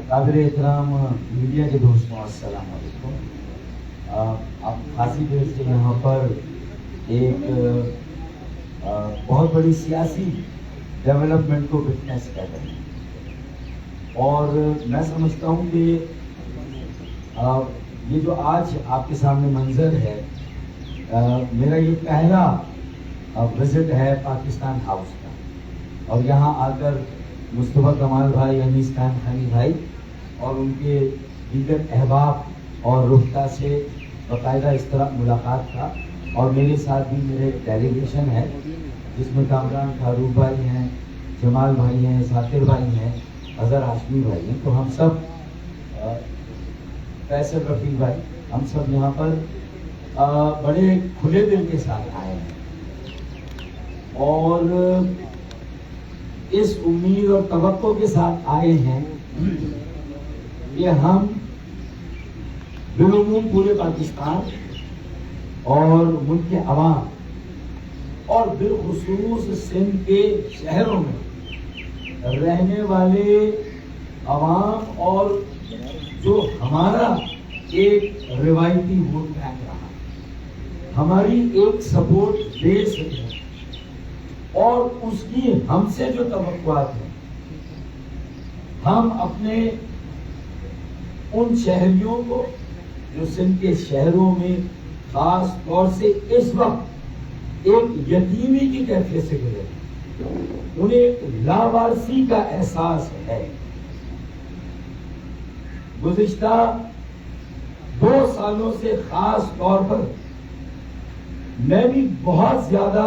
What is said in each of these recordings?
قابل احترام میڈیا کے دوستوں، السلام علیکم۔ آپ خاصی دیر سے یہاں پر ایک بہت بڑی سیاسی ڈیولپمنٹ کو وٹنس کر رہے ہیں، اور میں سمجھتا ہوں کہ یہ جو آج آپ کے سامنے منظر ہے، میرا یہ پہلا وزٹ ہے پاکستان ہاؤس کا، اور یہاں آ کر مصطفیٰ کمال بھائی، انیس خان خانی بھائی اور ان کے دیگر احباب اور رفقا سے باقاعدہ اس طرح ملاقات تھا، اور میرے ساتھ بھی میرے ڈیلیگیشن ہے جس میں کامران فاروق بھائی ہیں، جمال بھائی ہیں، ذاکر بھائی ہیں، اظہر ہاشمی بھائی ہیں، تو ہم سب فیصل رفیق بھائی، ہم سب یہاں پر بڑے کھلے دل کے ساتھ آئے ہیں، اور اس امید اور توقع کے ساتھ آئے ہیں کہ ہم بالعموم پورے پاکستان اور ملک کے عوام اور بالخصوص سندھ کے شہروں میں رہنے والے عوام اور جو ہمارا ایک روایتی ووٹ بینک رہا، ہماری ایک سپورٹ بیس ہے، اور اس کی ہم سے جو توقعات ہیں، ہم اپنے ان شہریوں کو جو سندھ کے شہروں میں خاص طور سے اس وقت ایک یتیمی کی کیفیت سے گزرے، انہیں ایک لاوارسی کا احساس ہے۔ گزشتہ 2 سالوں سے خاص طور پر میں بھی بہت زیادہ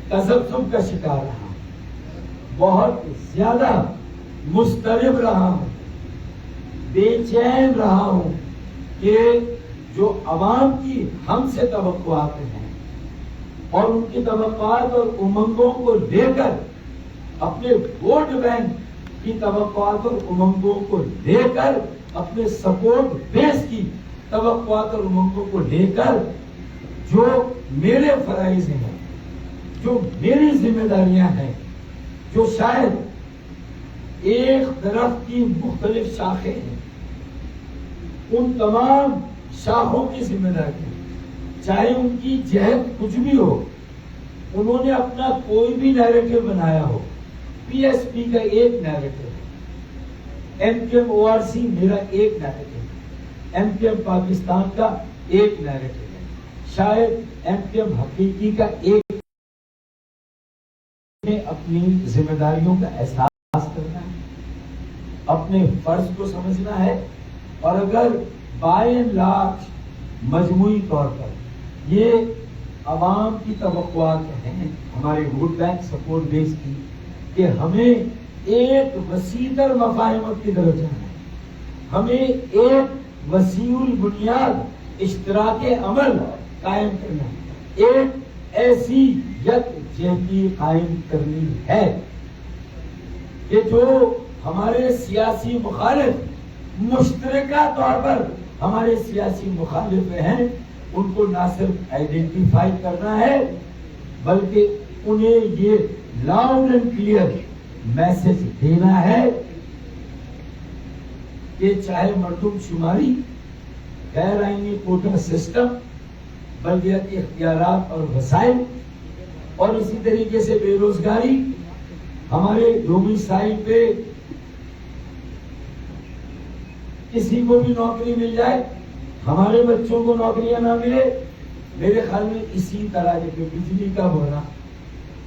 تذبذب کا شکار رہا ہوں، بہت زیادہ مضطرب رہا ہوں، بے چین رہا ہوں کہ جو عوام کی ہم سے توقعات ہیں اور ان کی توقعات اور امنگوں کو لے کر اپنے ووٹ بینک کی توقعات اور امنگوں کو لے کر اپنے سپورٹ بیس کی توقعات اور امنگوں کو لے کر جو میرے فرائض ہیں، جو میری ذمہ داریاں ہیں، جو شاید ایک درخت کی مختلف شاخیں ہیں، ان تمام شاخوں کی ذمہ داری، چاہے ان کی جہت کچھ بھی ہو، انہوں نے اپنا کوئی بھی نیریٹو بنایا ہو، پی ایس پی کا ایک نیریٹو ہے، M Q M O R C میرا ایک نیریٹو ہے، ایم کیو ایم پاکستان کا ایک نیریٹو ہے، شاید ایم کیو ایم حقیقی کا ایک، اپنی ذمہ داریوں کا احساس کرنا ہے، اپنے فرض کو سمجھنا ہے، اور اگر بائی اینڈ لارج مجموعی طور پر یہ عوام کی توقعات ہیں ہمارے ووٹ بینک سپورٹ بیس کی کہ ہمیں ایک وسیع تر مفاہمت کی طرف جانا ہے، ہمیں ایک وسیع البنیاد اشتراک عمل قائم کرنا ہے، ایک ایسی یکجہتی قائم کرنی ہے کہ جو ہمارے سیاسی مخالف مشترکہ طور پر ہمارے سیاسی مخالف ہیں، ان کو نہ صرف آئیڈینٹیفائی کرنا ہے بلکہ انہیں یہ لاؤڈ اینڈ کلیئر میسج دینا ہے کہ چاہے مردم شماری، غیر آئینی کوٹا سسٹم، بلدیاتی اختیارات اور وسائل، اور اسی طریقے سے بے روزگاری، ہمارے ڈومیسائل پہ کسی کو بھی نوکری مل جائے، ہمارے بچوں کو نوکریاں نہ ملے، میرے خیال میں اسی طرح کے بجلی کا بحران،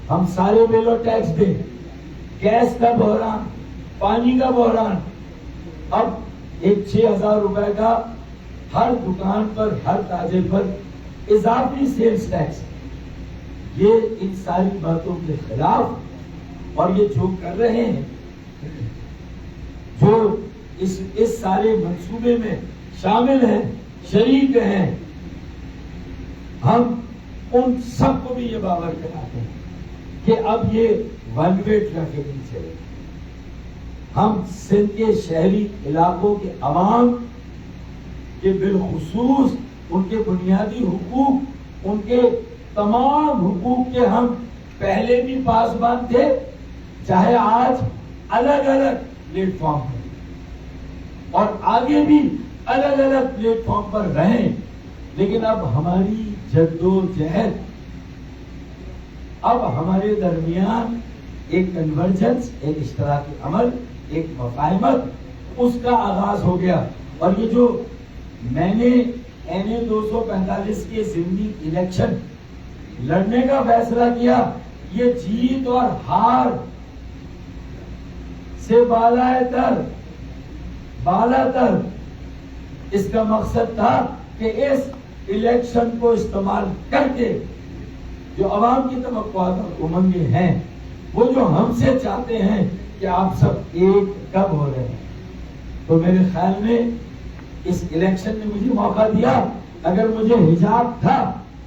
ہم سارے بل اور ٹیکس دیں، گیس کا بحران، پانی کا بحران، اب ایک 6,000 روپے کا ہر دکان پر، ہر تاجر پر اضافی سیلز ٹیکس، یہ ان ساری باتوں کے خلاف، اور یہ جو کر رہے ہیں، جو اس سارے منصوبے میں شامل ہیں، شریک ہیں، ہم ان سب کو بھی یہ باور کراتے ہیں کہ اب یہ ون وے ٹریفک نہیں چلے، ہم سندھ کے شہری علاقوں کے عوام کے بالخصوص ان کے بنیادی حقوق، ان کے تمام حقوق کے ہم پہلے بھی پاسبان تھے، چاہے آج الگ الگ پلیٹ فارم پر اور آگے بھی الگ الگ پلیٹ فارم پر رہیں، لیکن اب ہماری جد و جہد، اب ہمارے درمیان ایک کنورجنس، ایک اشتراکی عمل، ایک مفاہمت، اس کا آغاز ہو گیا۔ اور یہ جو میں نے NA 245 کے ضمنی الیکشن لڑنے کا فیصلہ کیا، یہ جیت اور ہار سے بالا تر اس کا مقصد تھا کہ اس الیکشن کو استعمال کر کے جو عوام کی توقعات اور امنگیں ہیں، وہ جو ہم سے چاہتے ہیں کہ آپ سب ایک کب ہو رہے ہیں، تو میرے خیال میں اس الیکشن نے مجھے موقع دیا۔ اگر مجھے حجاب تھا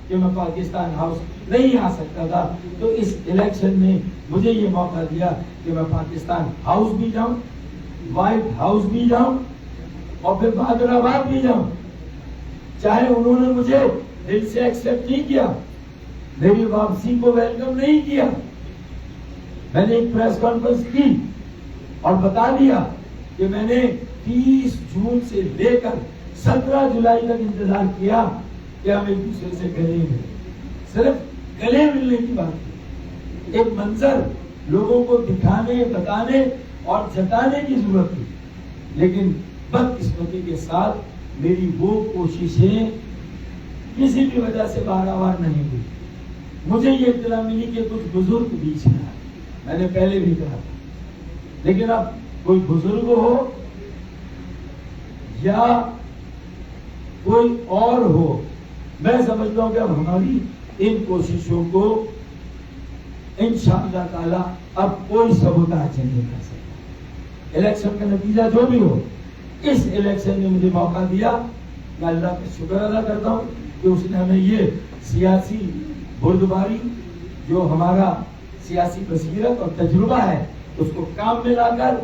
کہ میں پاکستان ہاؤس نہیں آ سکتا تھا، تو اس الیکشن نے مجھے یہ موقع دیا کہ میں پاکستان ہاؤس بھی جاؤں، وائٹ ہاؤس بھی جاؤں، اور پھر بہادر آباد بھی جاؤں۔ چاہے انہوں نے مجھے دل سے ایکسپٹ نہیں کیا، میری واپسی کو ویلکم نہیں کیا، میں نے ایک پریس کانفرنس کی اور بتا دیا کہ میں نے 30 جون سے لے کر 17 جولائی تک انتظار کیا کہ ہم ایک دوسرے سے گلے ملیں، صرف گلے ملنے کی بات تھی، ایک منظر لوگوں کو دکھانے، بتانے اور جتانے کی ضرورت تھی۔ لیکن بدقسمتی کے ساتھ میری وہ کوششیں کسی بھی وجہ سے بارآور نہیں ہوئی۔ مجھے یہ اطلاع ملی کہ کچھ بزرگ بیچ میں آئے، میں نے پہلے بھی کہا تھا، لیکن اب کوئی بزرگ ہو یا کوئی اور ہو، میں سمجھتا ہوں کہ اب ہماری ان کوششوں کو انشاءاللہ تعالی اب کوئی سبوتاژ نہیں کر سکتا۔ الیکشن کا نتیجہ جو بھی ہو، اس الیکشن نے مجھے موقع دیا، میں اللہ کا شکر ادا کرتا ہوں کہ اس نے ہمیں یہ سیاسی بردباری، جو ہمارا سیاسی بصیرت اور تجربہ ہے، اس کو کام میں لا کر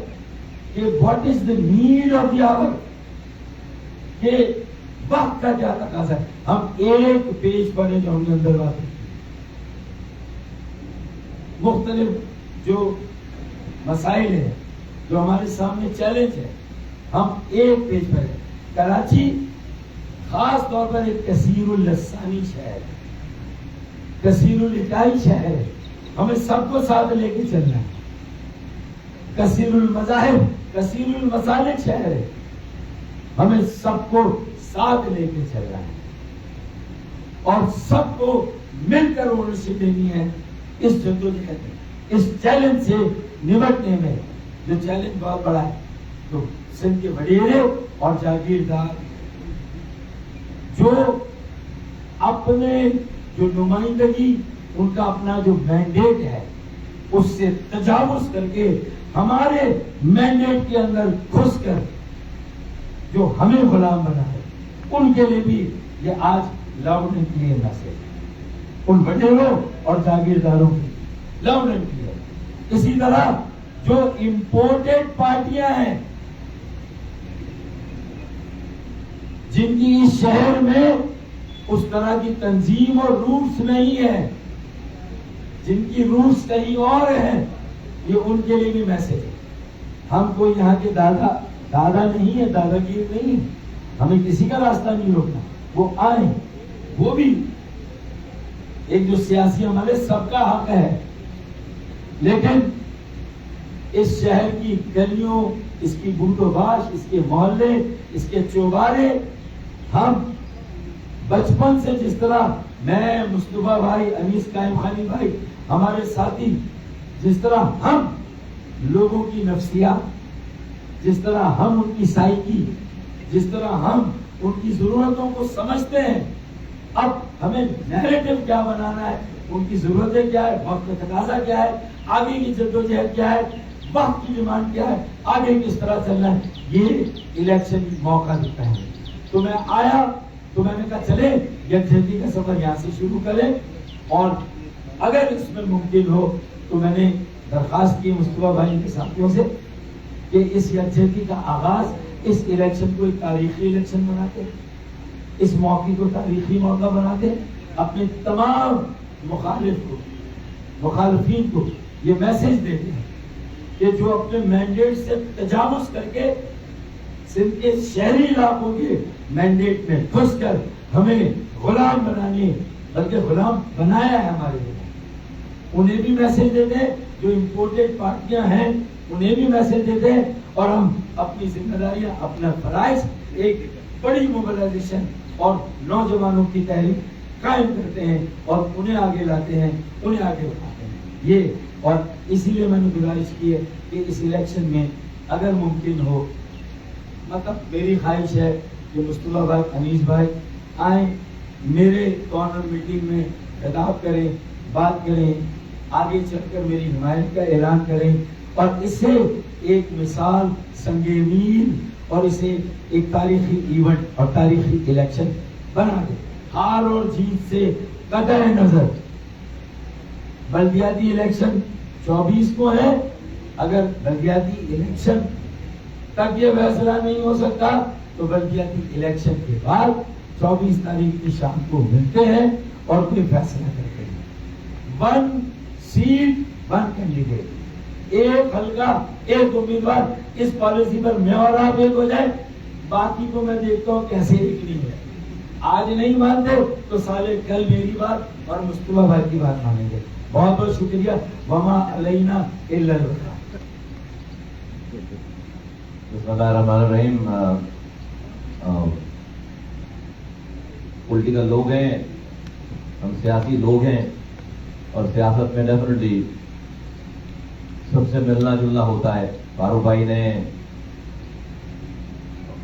کہ what is the need of the hour, کہ وقت کا کیا تقاضا ہے، ہم ایک پیج پڑھیں جو ہم نے اندر بات کی، مختلف جو مسائل ہیں، جو ہمارے سامنے چیلنج ہے، ہم ایک پیج پر ہیں۔ کراچی خاص طور پر ایک کثیر اللسانی شہر ہے، کثیر الاٹائی شہر ہے، ہمیں سب کو ساتھ لے کے چلنا ہے۔ کثیر المذاہب، کثیر المسالک شہر ہے، ہمیں سب کو ساتھ لے کے چلنا ہے اور سب کو مل کر اونرشپ دینی ہے اس جدوجہد میں، اس چیلنج سے نمٹنے میں، جو چیلنج بہت بڑا ہے۔ تو سندھ کے وڈیرے اور جاگیردار جو اپنے جو نمائندگی، ان کا اپنا جو مینڈیٹ ہے، اس سے تجاوز کر کے ہمارے مینڈیٹ کے اندر گھس کر جو ہمیں غلام بنا ہے، ان کے لیے بھی یہ آج لاؤڈ اینڈ کلیئر میسج، ان وڈیروں اور جاگیرداروں کی لاؤڈ اینڈ کلیئر۔ اسی طرح جو امپورٹڈ پارٹیاں ہیں، جن کی اس شہر میں اس طرح کی تنظیم اور روٹس نہیں ہے، جن کی روٹس کہیں اور ہیں، یہ ان کے لیے بھی میسج ہے۔ ہم کوئی یہاں کے دادا نہیں ہے، دادا گیر نہیں، ہمیں کسی کا راستہ نہیں روکنا، وہ آئیں، وہ بھی ایک جو سیاسی عمل ہے، سب کا حق ہے، لیکن اس شہر کی گلیوں، اس کی بوٹ و باش، اس کے محلے، اس کے چوبارے، ہم بچپن سے جس طرح میں، مصطفیٰ بھائی، انیس قائم خانی بھائی، ہمارے ساتھی، جس طرح ہم لوگوں کی نفسیات، جس طرح ہم ان کی سائیکی، جس طرح ہم ان کی ضرورتوں کو سمجھتے ہیں، اب ہمیں نیریٹو کیا بنانا ہے، ان کی ضرورتیں کیا ہے، وقت کا تقاضا کیا ہے، آگے کی جدوجہد کیا ہے، وقت کی ڈیمانڈ کیا ہے، آگے کس طرح چلنا ہے، یہ الیکشن موقع دیتا ہے۔ تو میں آیا تو میں نے کہا چلے یکجہتی کا سفر یہاں سے شروع کریں، اور اگر اس میں ممکن ہو تو میں نے درخواست کی مصطفیٰ بھائی کے ساتھیوں سے کہ اس یکجہتی کا آغاز، اس الیکشن کو ایک تاریخی الیکشن بناتے، اس موقع کو تاریخی موقع بناتے، اپنے تمام مخالفین کو یہ میسج دیتے ہیں کہ جو اپنے مینڈیٹ سے تجاوز کر کے سندھ کے شہری علاقوں کے مینڈیٹ میں گھس کر ہمیں غلام بنانے، بلکہ غلام بنایا ہے ہمارے لیے، انہیں بھی میسج دے دیں، جو امپورٹڈ پارٹیاں ہیں انہیں بھی میسج دے دیں، اور ہم اپنی ذمہ داریاں، اپنا فرائض، ایک بڑی موبلائزیشن اور نوجوانوں کی تحریک قائم کرتے ہیں اور انہیں آگے لاتے ہیں، انہیں آگے بڑھاتے ہیں یہ۔ اور اسی لیے میں نے گزارش کی ہے کہ اس الیکشن میں اگر ممکن ہو، مطلب میری خواہش ہے کہ مصطفیٰ بھائی، انیس بھائی آئیں، میرے کارنر میٹنگ میں خطاب کریں، بات کریں، آگے چل کر میری حمایت کا اعلان کریں، اور اسے ایک مثال سنگ میل اور اسے ایک تاریخی ایونٹ اور تاریخی الیکشن بنا دیں۔ ہار اور جیت سے قطع نظر بلدیاتی الیکشن 24 کو ہے، اگر بلدیاتی الیکشن تک یہ فیصلہ نہیں ہو سکتا تو بلدیاتی الیکشن کے بعد 24 تاریخ کی شام کو ملتے ہیں اور کوئی فیصلہ کرتے ہیں۔ 1 سیٹ 1 کینڈیڈیٹ، ایک حلقہ ایک امیدوار، اس پالیسی پر میں اور آپ ایک ہو جائے، باقی کو میں دیکھتا ہوں کیسے ایک نہیں ہے۔ آج نہیں مانتے تو سالے کل میری بات اور مصطفیٰ بھائی کی بات مانیں گے۔ بہت بہت شکریہ۔ وما علینا الا البلاغ۔ بسم اللہ الرحمن الرحیم۔ پولیٹیکل لوگ ہیں، ہم سیاسی لوگ ہیں، اور سیاست میں ڈیفینیٹلی سب سے ملنا جلنا ہوتا ہے۔ فاروق بھائی نے،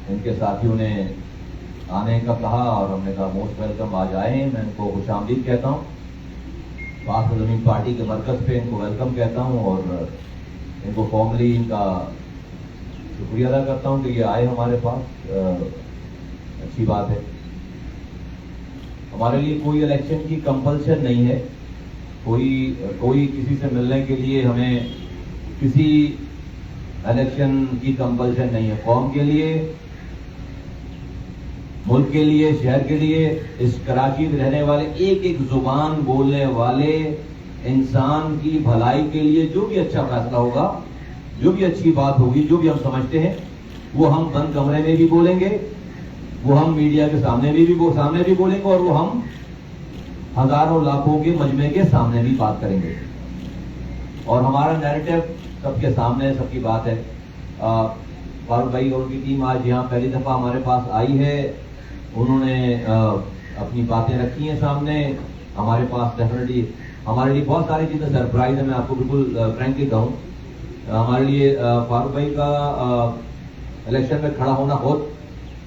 ان کے ساتھیوں نے آنے کا کہا اور ہم نے کہا موسٹ ویلکم، آ جائیں۔ میں ان کو خوش آمدید کہتا ہوں، پاک زمین پارٹی کے مرکز پہ ان کو ویلکم کہتا ہوں، اور ان کو فارملی ان کا شکریہ ادا کرتا ہوں کہ یہ آئے ہمارے پاس، اچھی بات ہے۔ ہمارے لیے کوئی الیکشن کی کمپلشن نہیں ہے، کوئی کسی سے ملنے کے لیے ہمیں کسی الیکشن کی کمپلشن نہیں ہے۔ قوم کے لیے، ملک کے لیے، شہر کے لیے، اس کراچی میں رہنے والے ایک ایک زبان بولنے والے انسان کی بھلائی کے لیے جو بھی اچھا فیصلہ ہوگا، جو بھی اچھی بات ہوگی، جو بھی ہم سمجھتے ہیں، وہ ہم بند کمرے میں بھی بولیں گے، وہ ہم میڈیا کے سامنے بھی بولیں گے، اور وہ ہم ہزاروں لاکھوں کے مجمع کے سامنے بھی بات کریں گے۔ اور ہمارا نیریٹو سب کے سامنے، سب کی بات ہے۔ فاروق بھائی اور ان کی ٹیم آج یہاں پہلی دفعہ ہمارے پاس آئی ہے، انہوں نے اپنی باتیں رکھی ہیں سامنے ہمارے پاس۔ ڈیفینیٹلی ہمارے لیے بہت ساری چیزیں سرپرائز ہیں، میں آپ کو بالکل فرینکلی کہوں، ہمارے لیے فاروق بھائی کا الیکشن میں کھڑا ہونا بہت،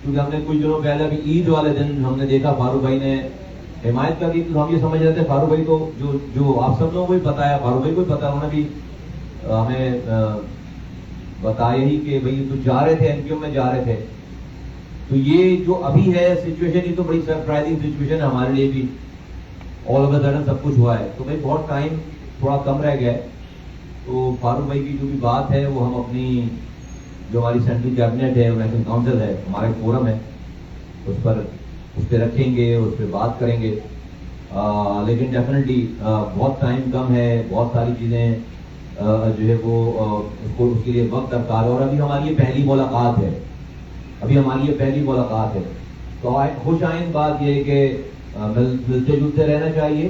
کیونکہ ہم نے کچھ دنوں پہلے ابھی عید والے دن ہم نے دیکھا فاروق بھائی نے حمایت کر دی، تو ہم یہ سمجھ رہے تھے فاروق بھائی تو جو آپ سب لوگوں کو بھی پتا ہے، فاروق بھائی کو بھی پتا ہے، انہوں نے بھی ہمیں بتایا ہی کہ بھائی تو جا رہے تھے، این پی او میں جا رہے تھے۔ تو یہ جو ابھی ہے سچویشن، یہ تو بڑی سرپرائزنگ سچویشن ہے ہمارے لیے بھی، آل آف اے سڈن سب کچھ ہوا ہے۔ تو بھائی بہت ٹائم تھوڑا کم رہ گیا ہے، تو فاروق بھائی کی جو بھی بات ہے وہ ہم اپنی، جو ہماری سینٹرل کیبنٹ ہے، نیشنل کاؤنسل ہے، ہمارا فورم ہے، اس پہ رکھیں گے، اس پہ بات کریں گے۔ لیکن ڈیفینیٹلی بہت ٹائم کم ہے، بہت ساری چیزیں جو ہے وہ اس کے لیے وقت درکار ہے، اور ابھی ہماری یہ پہلی ملاقات ہے، تو خوش آئند بات یہ ہے کہ ملتے جلتے رہنا چاہیے،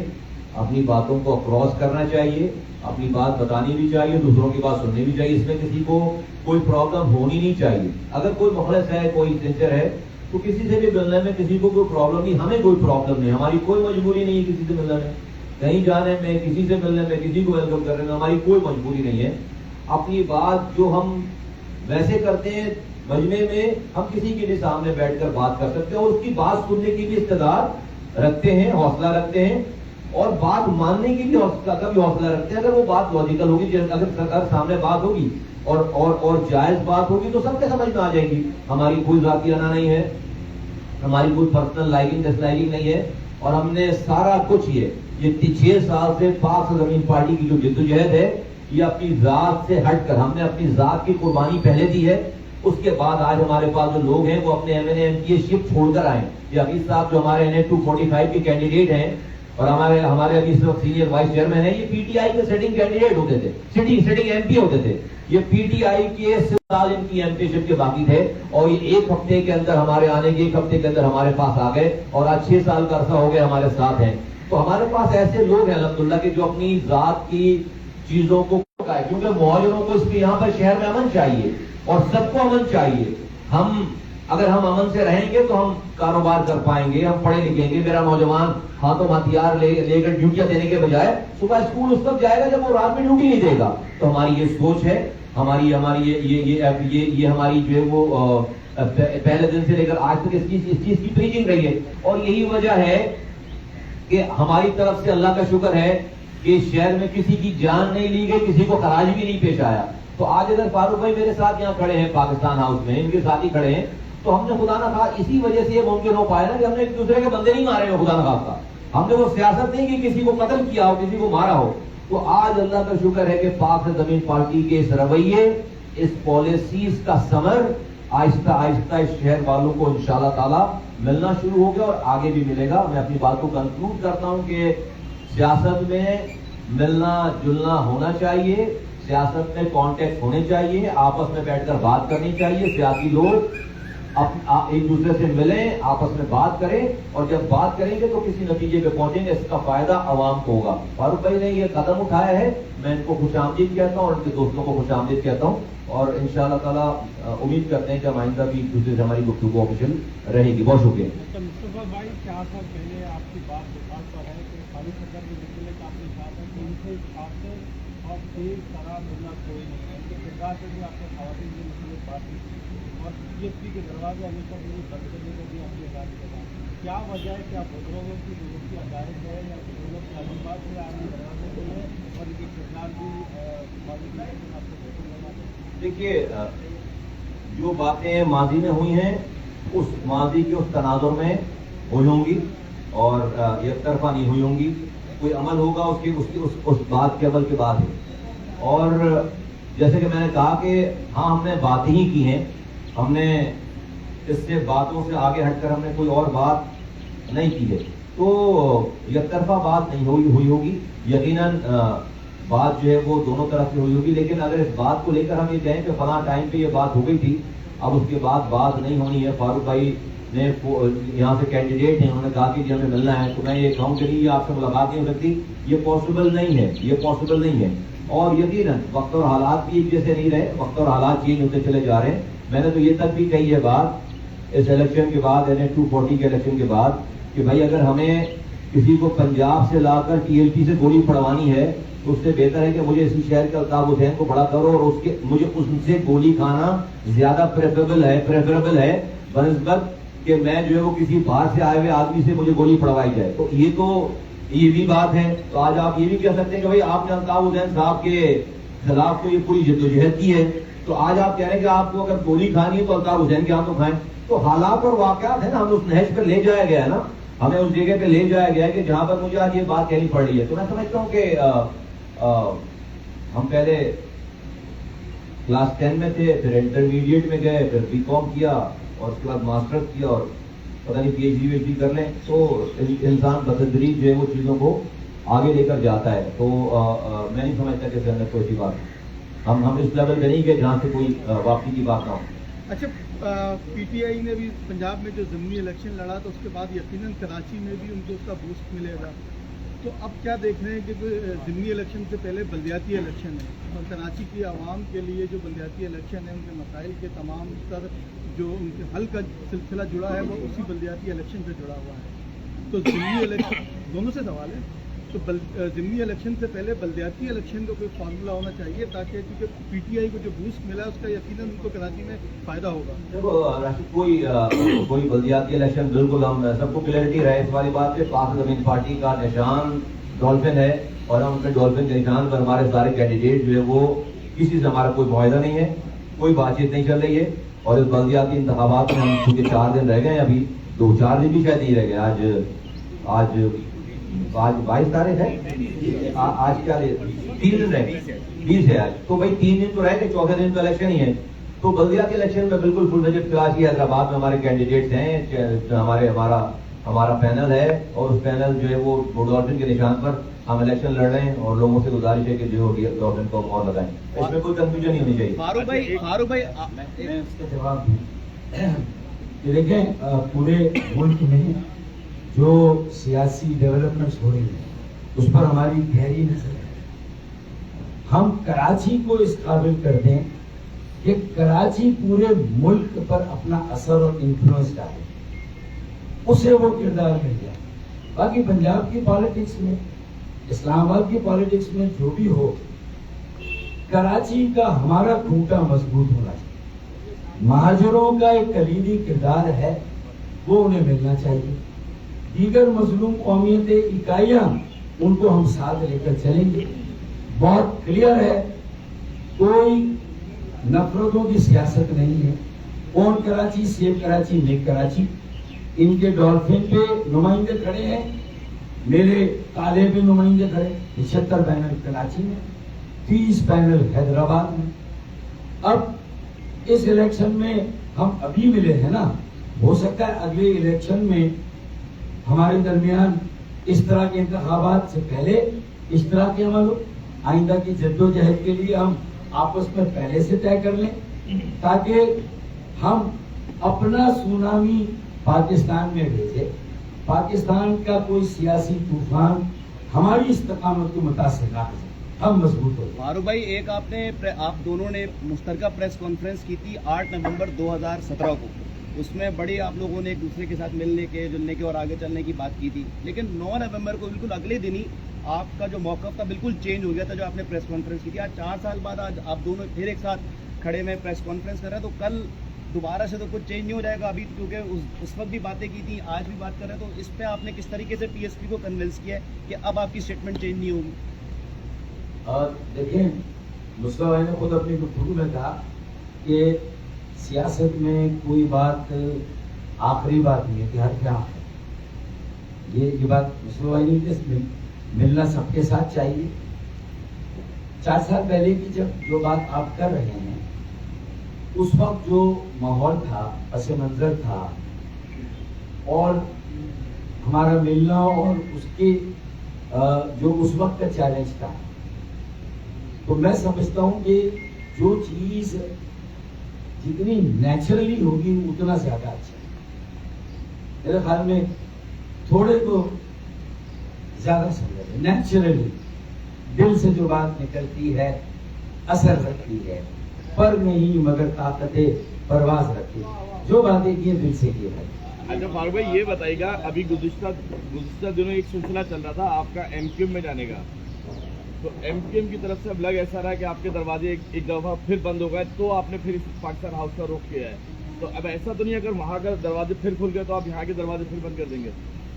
اپنی باتوں کو کراس کرنا چاہیے، اپنی بات بتانی بھی چاہیے، دوسروں کی بات سننی بھی چاہیے، اس میں کسی کو کوئی پرابلم ہونی نہیں چاہیے۔ اگر کوئی مخلص ہے، کوئی سنسر ہے، تو کسی سے بھی ملنے میں کسی کو کوئی پرابلم نہیں، ہمیں کوئی پرابلم نہیں، ہماری کوئی مجبوری نہیں ہے کسی سے ملنے میں، کہیں جانے میں، کسی سے ملنے میں، کسی کو ویلکم کرنے میں ہماری کوئی مجبوری نہیں ہے۔ اپنی بات جو ہم ویسے کرتے ہیں مجمع میں، ہم کسی کے بھی سامنے بیٹھ کر بات کر سکتے ہیں، اور اس کی بات سننے کی بھی استعداد رکھتے ہیں، حوصلہ رکھتے ہیں، اور بات ماننے کی بھی حوصلہ رکھتے ہیں۔ اگر وہ بات لاجیکل ہوگی، اگر سامنے بات ہوگی اور جائز بات ہوگی تو سب کے سمجھ میں آ جائے گی۔ ہماری کوئی ذاتی انا نہیں ہے، ہماری کوئی پرسنل لائکنگ ڈس لائکنگ نہیں ہے، اور ہم نے سارا کچھ یہ 6 سال سے پاک زمین پارٹی کی جو جدوجہد ہے، یہ اپنی ذات سے ہٹ کر ہم نے اپنی ذات کی قربانی پہلے دی ہے۔ اس کے بعد آج ہمارے پاس جو لوگ ہیں وہ اپنے M N A M P A ship چھوڑ کر آئے۔ یہ حفیظ صاحب جو ہمارے NA 245 کے کینڈیڈیٹ ہیں، اور ہمارے ابھی اس وقت سینئر وائس چیئرمین ہے، یہ پی ٹی آئی کے سٹنگ کینڈیڈیٹ ہوتے تھے، سٹنگ ایم پی ہوتے تھے. یہ پی ٹی آئی کے سال ان کی ایم پی شپ کے باقی تھے، اور یہ ایک ہفتے کے اندر ہمارے آنے کے ایک ہفتے کے اندر ہمارے پاس آ گئے، اور آج 6 سال کا عرصہ ہو گیا ہمارے ساتھ ہیں. تو ہمارے پاس ایسے لوگ ہیں الحمدللہ کہ جو اپنی ذات کی چیزوں کو، کیونکہ مہاجروں کو اس کے یہاں پر شہر میں امن چاہیے اور سب کو امن چاہیے. اگر ہم امن سے رہیں گے تو ہم کاروبار کر پائیں گے، ہم پڑھے لکھیں گے. میرا نوجوان ہاتھوں ہتھیار لے کر ڈیوٹیاں دینے کے بجائے صبح اسکول اس وقت جائے گا جب وہ رات میں ڈیوٹی نہیں دے گا. تو ہماری یہ سوچ ہے، ہماری یہ ہماری جو ہے وہ پہلے دن سے لے کر آج تک اس چیز کی پریچنگ رہی ہے. اور یہی وجہ ہے کہ ہماری طرف سے اللہ کا شکر ہے کہ شہر میں کسی کی جان نہیں لی گئی، کسی کو خراج بھی نہیں پیش آیا. تو آج اگر فاروق بھائی میرے ساتھ یہاں کھڑے ہیں پاکستان ہاؤس میں، ان کے ساتھ ہی کھڑے ہیں، تو ہم نے خدا نہ خواہ اسی وجہ سے یہ ممکن ہو پایا نا کہ ہم نے ایک دوسرے کے بندے نہیں مارے ہو. خدا نہ خواہ ہم نے وہ سیاست نہیں کی کسی کو قتل کیا ہو، کسی کو مارا ہو. تو آج اللہ کا شکر ہے کہ پاک زمین پارٹی کے اس رویے، اس پالیسیز کا ثمر آہستہ آہستہ اس شہر والوں کو انشاءاللہ تعالی ملنا شروع ہو گیا اور آگے بھی ملے گا. میں اپنی بات کو کنکلوڈ کرتا ہوں کہ سیاست میں ملنا جلنا ہونا چاہیے، سیاست میں کانٹیکٹ ہونے چاہیے، آپس میں بیٹھ کر بات کرنی چاہیے. سیاسی لوگ ایک دوسرے سے ملیں، آپس میں بات کریں، اور جب بات کریں گے تو کسی نتیجے پہ پہنچیں گے. اس کا فائدہ عوام کو ہوگا. فاروق بھائی نے یہ قدم اٹھایا ہے، میں ان کو خوش آمدید کہتا ہوں اور ان کے دوستوں کو خوش آمدید کہتا ہوں. اور انشاءاللہ تعالیٰ امید کرتے ہیں کہ ہم آئندہ بھی ایک دوسرے سے ہماری گفتگو آفیشیل رہے گی. بہت شکریہ. مصطفیٰ بھائی 4 سال پہلے آپ کی بات بات پر ہے کہ فاروق اکبر کے نکلنے کا آپ نے کہا تھا کہ ان سے خاصے اور تیز طرح ملنا کوئی نہیں ہے. ان کے کردار سے بھی آپ نے خواتین کے مسئلے بات کی اور پی ایس پی کے دروازے ہمیشہ کے لیے بند کرنے کو بھی آپ نے اعلان کیا. کیا وجہ ہے؟ کیا بزرگوں کی ضرورت کی عدالت ہے یا بزرگوں کی تعلیمات سے آپ کے دروازے کو ہے اور ان کے کردار بھی آپ کو بہتر بناتے ہیں؟ دیکھیے، جو باتیں ماضی میں ہوئی ہیں اس ماضی کے اس تناظر میں ہوئی ہوں گی اور یک طرفہ نہیں ہوئی ہوں گی. کوئی عمل ہوگا اس بات کے عمل کے بعد ہے. اور جیسے کہ میں نے کہا کہ ہاں ہم نے باتیں ہی کی ہیں، ہم نے اس سے باتوں سے آگے ہٹ کر ہم نے کوئی اور بات نہیں کی ہے. تو یک طرفہ بات نہیں ہوئی ہوگی، یقیناً بات جو ہے وہ دونوں طرف سے ہوئی ہوگی. لیکن اگر اس بات کو لے کر ہم یہ کہیں کہ فلاں ٹائم پہ یہ بات ہو گئی تھی، اب اس کے بعد بات نہیں ہونی ہے، فاروق بھائی نے یہاں سے کینڈیڈیٹ ہیں، انہوں نے کہا کہ جی ہمیں ملنا ہے، تو میں یہ کہوں کہ نہیں آپ سے ملاقات نہیں ہو سکتی، یہ پاسبل نہیں ہے، یہ پاسبل نہیں ہے. اور یقیناً وقت اور حالات بھی ایک جیسے نہیں رہے، وقت اور حالات چینج ہوتے چلے جا رہے ہیں. میں نے تو یہ تک بھی کہی ہے بات اس الیکشن کے بعد، یعنی 240 کے الیکشن کے بعد، کہ بھائی اگر ہمیں کسی کو پنجاب سے لا کر ٹی ایل پی سے گولی پڑوانی ہے تو اس سے بہتر ہے کہ مجھے اسی شہر کے الطاف حسین کو کھڑا کرو اور مجھے ان سے گولی کھانا زیادہ پریفریبل ہے بنسبت کہ میں جو ہے وہ کسی باہر سے آئے ہوئے آدمی سے مجھے گولی پڑوائی جائے. تو یہ بھی بات ہے. تو آج آپ یہ بھی کہہ سکتے ہیں کہ بھائی آپ نے الطاف حسین صاحب کے خلاف تو یہ پوری جدوجہد کی ہے، تو آج آپ کہہ رہے ہیں کہ آپ کو اگر گولی کھانی ہے تو الطاف حسین کے ہاتھوں کھائیں. تو حالات اور واقعات ہیں نا، ہم اس نہج پہ لے جایا گیا ہے نا، ہمیں اس جگہ پہ لے جایا گیا ہے کہ جہاں پر مجھے آج یہ بات کہنی پڑ رہی ہے. تو میں سمجھتا ہوں کہ ہم پہلے کلاس 10 میں تھے، پھر انٹرمیڈیٹ میں گئے، پھر بی کام کیا اور اس کے بعد ماسٹر کیا اور پتہ نہیں پی ایچ ڈی کر لیں. تو انسان بتدریج جو ہے وہ چیزوں کو آگے لے کر جاتا ہے. تو میں نہیں سمجھتا کہ اس کے اندر کوئی سی بات ہم اس لیول پہ نہیں گئے جہاں سے کوئی واپسی کی بات نہ ہو. اچھا، پی ٹی آئی نے بھی پنجاب میں جو ضمنی الیکشن لڑا تو اس کے بعد یقیناً کراچی میں بھی ان کو اس کا بوسٹ ملے گا. تو اب کیا دیکھ رہے ہیں کہ ضمنی الیکشن سے پہلے بلدیاتی الیکشن ہے اور کراچی کی عوام کے لیے جو بلدیاتی الیکشن ہے ان کے مسائل کے تمام تر جو ان کے حل کا سلسلہ جڑا ہے وہ اسی بلدیاتی الیکشن سے جڑا ہوا ہے. تو ضمنی الیکشن دونوں سے سوال ہے. تو ضمنی الیکشن سے پہلے بلدیاتی الیکشن کا کوئی فارمولہ ہونا چاہیے تاکہ کیونکہ پی ٹی آئی کو جو بوسٹ ملا ہے اس کا یقیناً ان کو کراچی میں فائدہ ہوگا. دیکھو کوئی بلدیاتی الیکشن بالکل ہم سب کو کلیئرٹی رہے اس والی بات پہ. پاک زمین پارٹی کا نشان ڈولفن ہے اور ہم اپنے ڈولفن کے نشان پر ہمارے سارے کینڈیڈیٹ جو ہے وہ کسی سے ہمارا کوئی معاہدہ نہیں ہے، کوئی بات چیت نہیں چل رہی ہے. اور اس بلدیاتی انتخابات میں ہم چونکہ 4 دن رہ گئے ہیں، ابھی 2-4 دن بھی شاید نہیں رہ گئے. آج 22 تاریخ ہے، آج کیا 3 دن رہ گئے، 20 ہے آج. تو بھائی 3 دن تو رہ گئے، 4تھے دن تو الیکشن ہی ہے. تو بلدیاتی الیکشن میں بالکل فل بجٹ کراچی حیدرآباد میں ہمارے کینڈیڈیٹس ہیں. ہمارا ہمارا پینل ہے اور اس پینل جو ہے وہ ڈولفن کے نشان پر ہم الیکشن لڑ رہے ہیں اور لوگوں سے گزارش ہے کہ جو ڈولفن کو اور لگائیں. اس میں کوئی کنفیوژن نہیں ہونی چاہیے. فاروق بھائی میں اس کا جواب دوں کہ دیکھیں پورے ملک میں جو سیاسی ڈیولپمنٹس ہو رہی ہیں اس پر ہماری گہری نظر ہے. ہم کراچی کو اس قابل کر دیں کہ کراچی پورے ملک پر اپنا اثر اور انفلوئنس ڈالے, اسے وہ کردار مل جائے. باقی پنجاب کی پالیٹکس میں, اسلام آباد کی پالیٹکس میں جو بھی ہو, کراچی کا ہمارا کھوٹا مضبوط ہونا چاہیے. مہاجروں کا ایک کلیدی کردار ہے, وہ انہیں ملنا چاہیے. دیگر مظلوم قومیتیں, اکائیاں, ان کو ہم ساتھ لے کر چلیں گے. بہت کلیئر ہے, کوئی نفرتوں کی سیاست نہیں ہے. اون کراچی, سیو کراچی, میک کراچی, ان کے ڈولفن پہ نمائندے کھڑے ہیں, میرے کالے پہ نمائندے کھڑے. 75 پینل کراچی میں, 30 پینل حیدرآباد میں. اب اس الیکشن میں ہم ابھی ملے ہیں نا, ہو سکتا ہے اگلے الیکشن میں ہمارے درمیان اس طرح کے انتخابات سے پہلے اس طرح کے عمل ہو. آئندہ کی جدوجہد کے لیے ہم آپس میں پہلے سے طے کر لیں تاکہ ہم اپنا سونامی پاکستان میں بھیجے. پاکستان کا کوئی سیاسی طوفان ہماری استقامت کو متاثر نہ کرے, ہم مضبوط ہو. فاروق بھائی, ایک آپ دونوں نے مشترکہ پریس کانفرنس کی تھی 8 نومبر 2017 کو. اس میں بڑی آپ لوگوں نے ایک دوسرے کے ساتھ ملنے کے, جلنے کے اور آگے چلنے کی بات کی تھی. لیکن 9 نومبر کو بالکل اگلے دن ہی آپ کا جو موقف تھا بالکل چینج ہو گیا تھا, جو آپ نے پریس کانفرنس کی تھی. آج 4 سال بعد آج آپ دونوں پھر ایک ساتھ کھڑے میں پریس کانفرنس کر رہے ہیں, تو کل دوبارہ سے تو کچھ چینج نہیں ہو جائے گا ابھی, کیونکہ اس وقت بھی باتیں کی تھیں, آج بھی بات کر رہے ہیں. تو اس پہ آپ نے کس طریقے سے پی ایس پی کو کنونس کیا ہے کہ اب آپ کی اسٹیٹمنٹ چینج نہیں ہوگی؟ اور دیکھیں, مصطفیٰ بھائی نے خود اپنی گفتگو میں کہا کہ سیاست میں کوئی بات آخری بات نہیں ہے کہ ہر کیا ہے. یہ بات مصطفیٰ بھائی نے ملنا سب کے ساتھ چاہیے. 4 سال پہلے کی جو بات آپ کر رہے ہیں, اس وقت جو ماحول تھا, پس منظر تھا, اور ہمارا ملنا اور اس کے جو اس وقت کا چیلنج تھا, تو میں سمجھتا ہوں کہ جو چیز جتنی نیچرلی ہوگی اتنا زیادہ اچھا ہے. میرے خیال میں تھوڑے کو زیادہ سمجھے, نیچرلی دل سے جو بات نکلتی ہے اثر رکھتی ہے, پر نہیں مگر طاقت پرواز رکھتی ہے. جو باتیں کی دل سے کی ہے. اچھا فاروق بھائی, یہ بتائیے گا, ابھی گزشتہ دنوں ایک سلسلہ چل رہا تھا آپ کا ایم کیو ایم میں جانے کا, تو ایم کیو ایم کی طرف سے اب لگ ایسا رہا کہ آپ کے دروازے ایک دفعہ پھر بند ہو گئے, تو آپ نے پھر پاکستان ہاؤس کا رخ کیا ہے. تو اب ایسا تو نہیں, اگر وہاں کا دروازے پھر کھل گئے تو آپ یہاں کے دروازے پھر بند کر دیں گے؟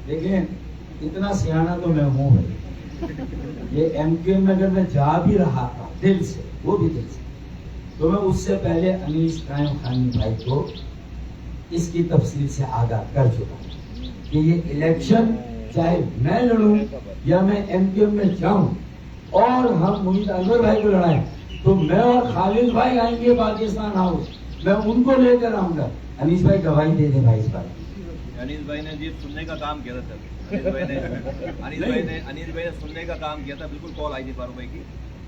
دیکھیں, اتنا سیاح تو میں ہوں بھائی. یہ ایم کیو ایم میں اگر میں جا بھی رہا تھا دل سے, وہ بھی دل سے, تو میں اس سے پہلے انیس قائم خانی بھائی کو اس کی تفصیل سے آگاہ کر چکا ہوں کہ یہ الیکشن چاہے میں لڑوں یا میں ایم کیو ایم میں جاؤں اور ہم محیط انور بھائی کو لڑائیں, تو میں اور خالد بھائی آئیں گے پاکستان ہاؤس, میں ان کو لے کر آؤں گا. انیس بھائی گواہی دے دیں بھائی اس بات. انیس بھائی نے جی سننے کا کام کیا تھا سر. انیس بھائی نے سننے کا کام کیا تھا, بالکل کال آئی تھی فاروق بھائی کی,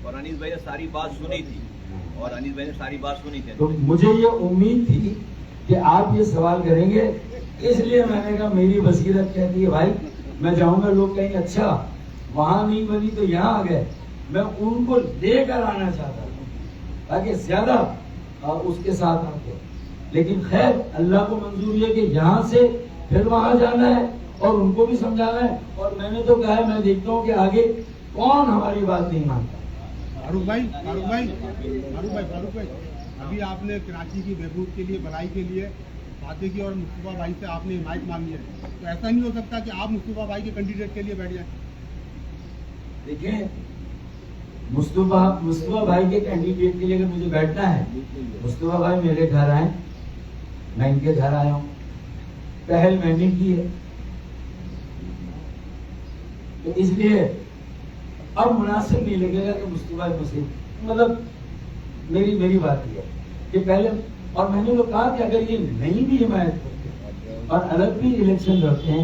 اور انیس بھائی نے ساری بات سنی تھی, اور انیس بھائی نے ساری بات سنی تھی. تو مجھے یہ امید تھی کہ آپ یہ سوال کریں گے, اس لیے میں نے کہا میری بصیرت کہتی ہے بھائی میں جاؤں گا. لوگ کہیں اچھا وہاں نہیں بنی تو یہاں آ گئے, میں ان کو لے کر آنا چاہتا ہوں تاکہ زیادہ اس کے ساتھ آتے. لیکن خیر اللہ کو منظور ہے کہ یہاں سے پھر وہاں جانا ہے اور ان کو بھی سمجھانا ہے, اور میں نے تو کہا ہے میں دیکھتا ہوں کہ آگے کون ہماری بات نہیں مانتا. فاروق بھائی, ابھی آپ نے کراچی کی بہبود کے لیے, بھلائی کے لیے باتیں کی اور مصطفیٰ بھائی سے آپ نے حمایت مانگی ہے, تو ایسا نہیں ہو سکتا کہ آپ مصطفیٰ بھائی کے کینڈیڈیٹ کے لیے بیٹھ جائیں؟ دیکھیں, مصطفیٰ بھائی کے کینڈیڈیٹ کے لیے اگر مجھے بیٹھنا ہے, مصطفیٰ بھائی میرے گھر آئیں, میں ان کے گھر آیا ہوں, پہل میں نے کی ہے. تو اس لیے اب مناسب نہیں لگے گا کہ مصطفیٰ بھائی مطلب میری بات یہ ہے کہ پہلے, اور میں نے تو کہا کہ اگر یہ نہیں بھی حمایت کرتے اور الگ بھی الیکشن لڑتے ہیں